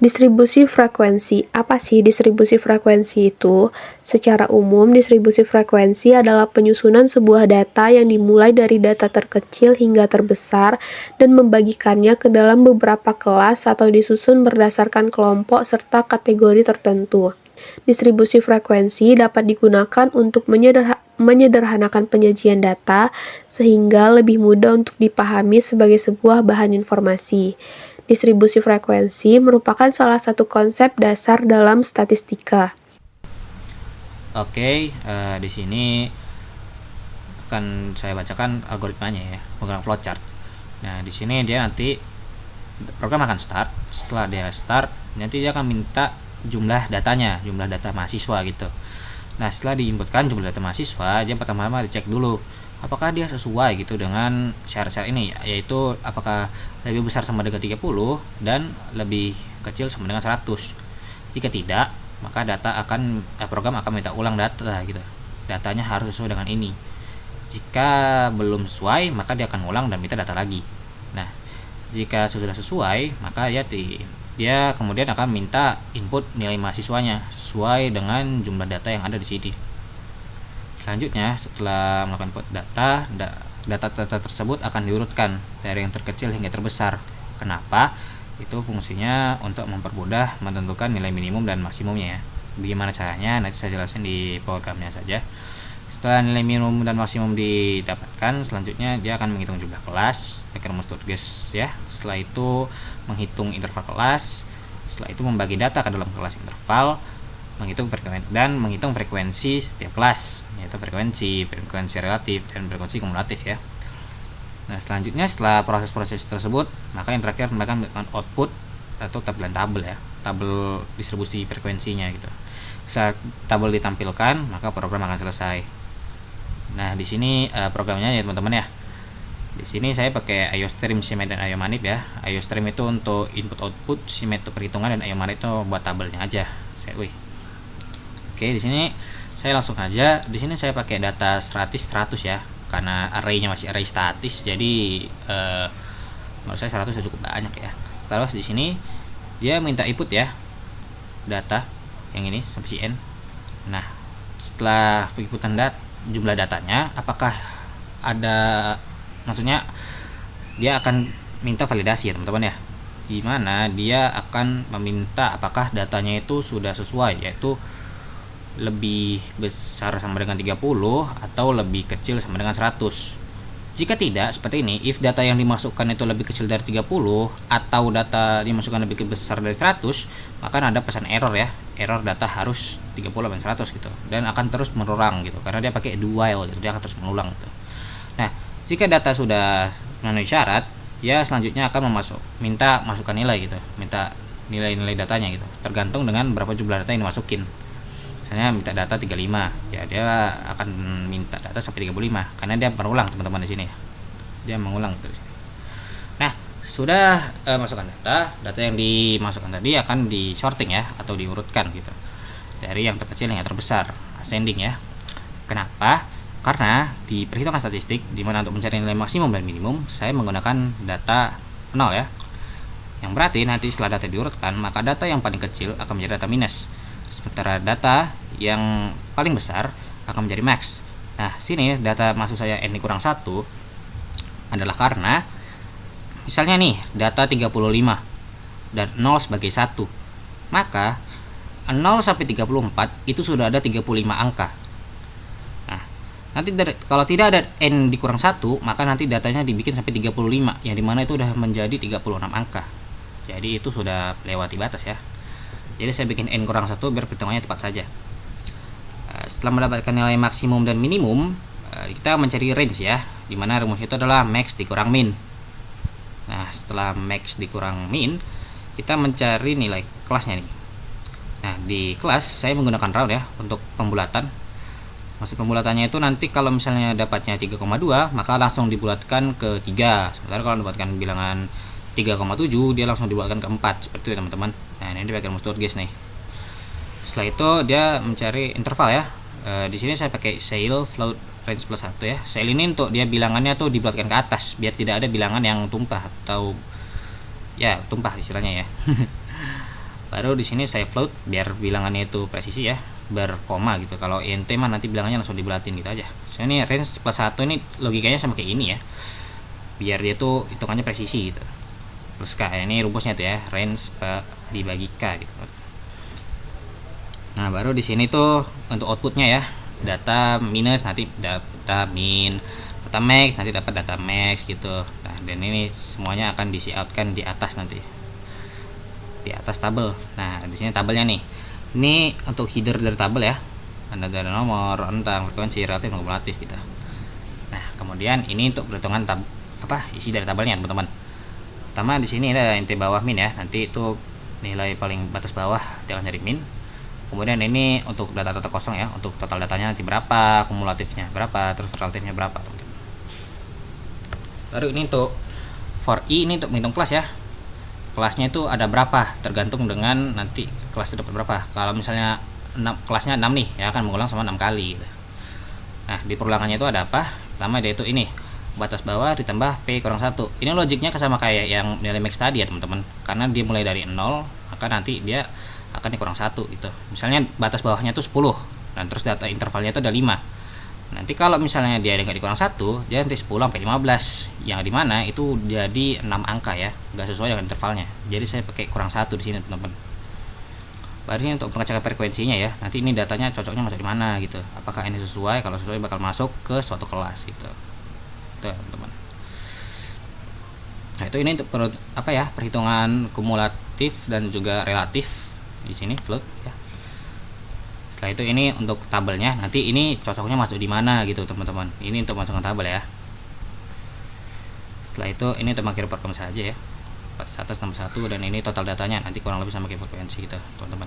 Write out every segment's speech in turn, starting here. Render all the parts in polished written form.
Distribusi frekuensi. Apa sih distribusi frekuensi itu? Secara umum, distribusi frekuensi adalah penyusunan sebuah data yang dimulai dari data terkecil hingga terbesar dan membagikannya ke dalam beberapa kelas atau disusun berdasarkan kelompok serta kategori tertentu. Distribusi frekuensi dapat digunakan untuk menyederhanakan penyajian data sehingga lebih mudah untuk dipahami sebagai sebuah bahan informasi. Distribusi frekuensi merupakan salah satu konsep dasar dalam statistika. Oke, di sini akan saya bacakan algoritmanya ya, menggunakan flowchart. Nah, di sini dia nanti program akan start. Setelah dia start, nanti dia akan minta jumlah datanya, jumlah data mahasiswa gitu. Nah, setelah diinputkan jumlah data mahasiswa, dia pertama-tama dicek dulu apakah dia sesuai gitu dengan syarat-syarat ini, yaitu apakah lebih besar sama dengan 30 dan lebih kecil sama dengan 100. Jika tidak, maka program akan minta ulang data gitu. Datanya harus sesuai dengan ini. Jika belum sesuai, maka dia akan ulang dan minta data lagi. Nah, jika sudah sesuai, maka dia kemudian akan minta input nilai mahasiswanya sesuai dengan jumlah data yang ada di sini. Selanjutnya, setelah melakukan input data tersebut akan diurutkan dari yang terkecil hingga terbesar. Kenapa? Itu fungsinya untuk mempermudah menentukan nilai minimum dan maksimumnya ya. Bagaimana caranya? Nanti saya jelasin di programnya saja. Setelah nilai minimum dan maksimum didapatkan, selanjutnya dia akan menghitung jumlah kelas pakai rumus Sturges ya. Setelah itu menghitung interval kelas. Setelah itu membagi data ke dalam kelas interval, menghitung frekuensi setiap kelas, yaitu frekuensi relatif dan frekuensi kumulatif ya. Nah, selanjutnya setelah proses-proses tersebut, maka yang terakhir mereka melakukan output atau tampilan tabel ya, tabel distribusi frekuensinya gitu. Setelah tabel ditampilkan, maka program akan selesai. Nah, di sini programnya ya teman-teman ya. Di sini saya pakai IOStream, CMake dan IOManip ya. IOStream itu untuk input output, CMake itu perhitungan, dan IOManip itu buat tabelnya aja. Oke, di sini saya langsung aja. Di sini saya pakai data 100 ya, karena arraynya masih array statis, jadi menurut saya 100 sudah cukup banyak ya. Terus di sini dia minta input ya, data yang ini sampai si n. Nah, setelah penginputan jumlah datanya, apakah ada, maksudnya dia akan minta validasi ya teman-teman ya, dimana dia akan meminta apakah datanya itu sudah sesuai, yaitu lebih besar sama dengan 30 atau lebih kecil sama dengan 100. Jika tidak, seperti ini, if data yang dimasukkan itu lebih kecil dari 30 atau data dimasukkan lebih besar dari 100, maka ada pesan error ya, error data harus 30 dan 100 gitu, dan akan terus berulang gitu, karena dia pakai do while gitu, dia akan terus mengulang gitu. Nah, jika data sudah memenuhi syarat, dia selanjutnya akan minta masukkan nilai gitu, minta nilai-nilai datanya gitu, tergantung dengan berapa jumlah data yang dimasukin. Misalnya minta data 35, ya dia akan minta data sampai 35 karena dia berulang teman-teman di sini. Dia mengulang terus. Nah, sudah masukkan data yang dimasukkan tadi akan di sorting ya, atau diurutkan gitu. Dari yang terkecil yang terbesar, ascending ya. Kenapa? Karena di perhitungan statistik di mana untuk mencari nilai maksimum dan minimum, saya menggunakan data 0 ya. Yang berarti nanti setelah data diurutkan, maka data yang paling kecil akan menjadi data minus. Sementara data yang paling besar akan menjadi max. Nah, sini data maksud saya n kurang 1 adalah karena misalnya nih data 35 dan 0 sebagai 1. Maka 0 sampai 34 itu sudah ada 35 angka. Nah, nanti kalau tidak ada n dikurang 1, maka nanti datanya dibikin sampai 35, yang dimana itu sudah menjadi 36 angka. Jadi itu sudah lewati batas ya. Jadi saya bikin n kurang 1 biar perhitungannya tepat saja. Setelah mendapatkan nilai maksimum dan minimum, kita mencari range ya, dimana rumusnya itu adalah max dikurang min. Nah, setelah max dikurang min, kita mencari nilai kelasnya nih. Nah, di kelas saya menggunakan round ya untuk pembulatan. Maksud pembulatannya itu nanti kalau misalnya dapatnya 3,2, maka langsung dibulatkan ke 3. Sementara kalau mendapatkan bilangan 3,7, dia langsung dibulatkan ke 4, seperti itu teman-teman. Nah, ini dipakai rumus Sturges nih. Setelah itu dia mencari interval ya. Di sini saya pakai Ceil float range plus 1 ya. Ceil ini untuk dia bilangannya tuh dibulatkan ke atas biar tidak ada bilangan yang tumpah atau ya tumpah istilahnya ya. Baru di sini saya float biar bilangannya itu presisi ya, berkoma gitu. Kalau int mah nanti bilangannya langsung dibulatin gitu aja. So ini range plus 1 ini logikanya sama kayak ini ya, biar dia tuh hitungannya presisi gitu. Plus k ini rumusnya tuh ya, range dibagi k gitu. Nah baru di sini tuh untuk outputnya ya, data minus nanti data min, data max nanti dapat data max gitu. Nah dan ini semuanya akan diisi outkan di atas nanti, di atas tabel. Nah di sini tabelnya nih, ini untuk header dari tabel ya, ada nomor, rentang, frekuensi, relatif, dan kumulatif gitu. Nah kemudian ini untuk perhitungan isi dari tabelnya teman-teman. Pertama di sini ada int bawah min ya, nanti itu nilai paling batas bawah dia akan nyari min. Kemudian ini untuk data-data kosong ya, untuk total datanya nanti berapa, kumulatifnya berapa, terus relatifnya berapa teman-teman. Baru ini untuk for i ini untuk menghitung kelas ya, kelasnya itu ada berapa tergantung dengan nanti kelas itu dapat berapa. Kalau misalnya kelasnya 6 nih ya, akan mengulang sama 6 kali gitu. Nah di perulangannya itu ada apa, pertama yaitu ini batas bawah ditambah p kurang 1. Ini logiknya sama kayak yang nilai max tadi ya teman-teman, karena dia mulai dari 0 maka nanti dia akan dikurang 1 gitu. Misalnya batas bawahnya itu 10 dan terus data intervalnya itu ada 5. Nanti kalau misalnya dia nggak dikurang 1, dia nanti 10 sampai 15, yang dimana itu jadi 6 angka ya, nggak sesuai dengan intervalnya. Jadi saya pakai kurang 1 di sini teman-teman. Baru ini untuk pengecekan frekuensinya ya, nanti ini datanya cocoknya masuk di mana gitu, apakah ini sesuai. Kalau sesuai bakal masuk ke suatu kelas gitu. Itu teman-teman. Nah itu ini untuk perhitungan kumulatif dan juga relatif di sini float ya. Setelah itu ini untuk tabelnya, nanti ini cocoknya masuk di mana gitu teman-teman. Ini untuk masukkan tabel ya. Setelah itu ini untuk pakai program saja ya, batas atas 61, dan ini total datanya nanti kurang lebih sama kayak frekuensi gitu teman-teman.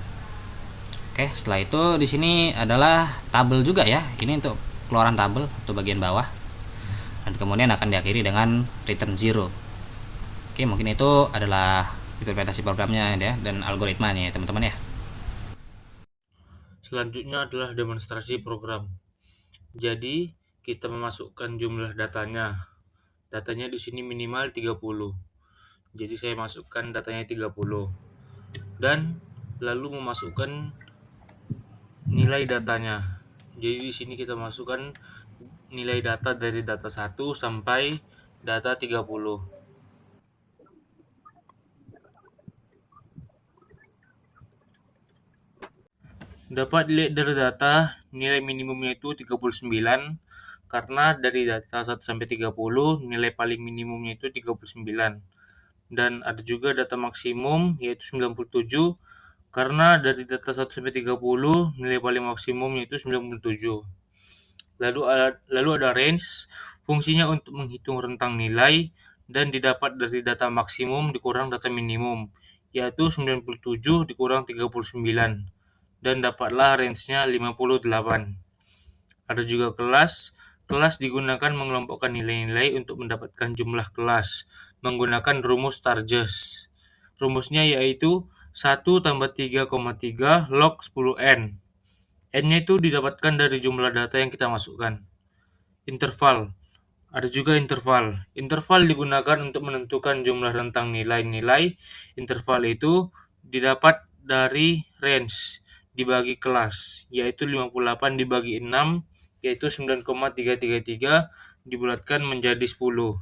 Oke, setelah itu di sini adalah tabel juga ya. Ini untuk keluaran tabel untuk bagian bawah, dan kemudian akan diakhiri dengan return 0. Oke, mungkin itu adalah implementasi programnya ya, dan algoritmanya ya teman-teman ya. Selanjutnya adalah demonstrasi program. Jadi, kita memasukkan jumlah datanya. Datanya di sini minimal 30. Jadi saya masukkan datanya 30. Dan lalu memasukkan nilai datanya. Jadi di sini kita masukkan nilai data dari data 1 sampai data 30. Dapat dilihat dari data, nilai minimumnya itu 39, karena dari data 1 sampai 30, nilai paling minimumnya itu 39. Dan ada juga data maksimum, yaitu 97, karena dari data 1 sampai 30, nilai paling maksimumnya itu 97. Lalu ada range, fungsinya untuk menghitung rentang nilai, dan didapat dari data maksimum dikurang data minimum, yaitu 97 dikurang 39. Dan dapatlah range-nya 58. Ada juga kelas. Kelas digunakan mengelompokkan nilai-nilai untuk mendapatkan jumlah kelas menggunakan rumus Sturges. Rumusnya yaitu 1 tambah 3,3 log 10n. N-nya itu didapatkan dari jumlah data yang kita masukkan. Interval. Ada juga interval. Interval digunakan untuk menentukan jumlah rentang nilai-nilai. Interval itu didapat dari range dibagi kelas, yaitu 58 dibagi 6, yaitu 9,333 dibulatkan menjadi 10.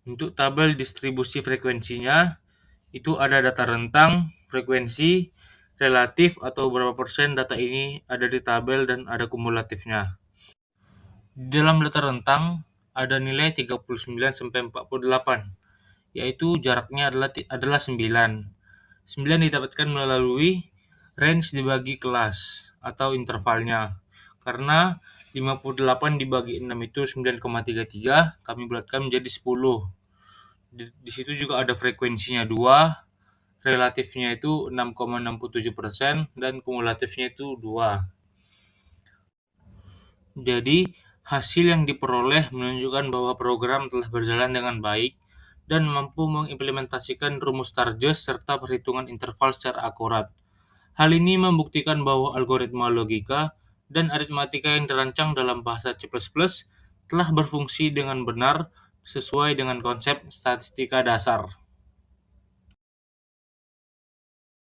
Untuk tabel distribusi frekuensinya, itu ada data rentang, frekuensi, relatif atau berapa persen data ini ada di tabel, dan ada kumulatifnya. Di dalam data rentang ada nilai 39 sampai 48, yaitu jaraknya adalah 9. 9 didapatkan melalui range dibagi kelas atau intervalnya. Karena 58 dibagi 6 itu 9,33, kami bulatkan menjadi 10. Di situ juga ada frekuensinya 2, relatifnya itu 6,67%, dan kumulatifnya itu 2. Jadi, hasil yang diperoleh menunjukkan bahwa program telah berjalan dengan baik dan mampu mengimplementasikan rumus Sturges serta perhitungan interval secara akurat. Hal ini membuktikan bahwa algoritma logika dan aritmatika yang dirancang dalam bahasa C++ telah berfungsi dengan benar sesuai dengan konsep statistika dasar.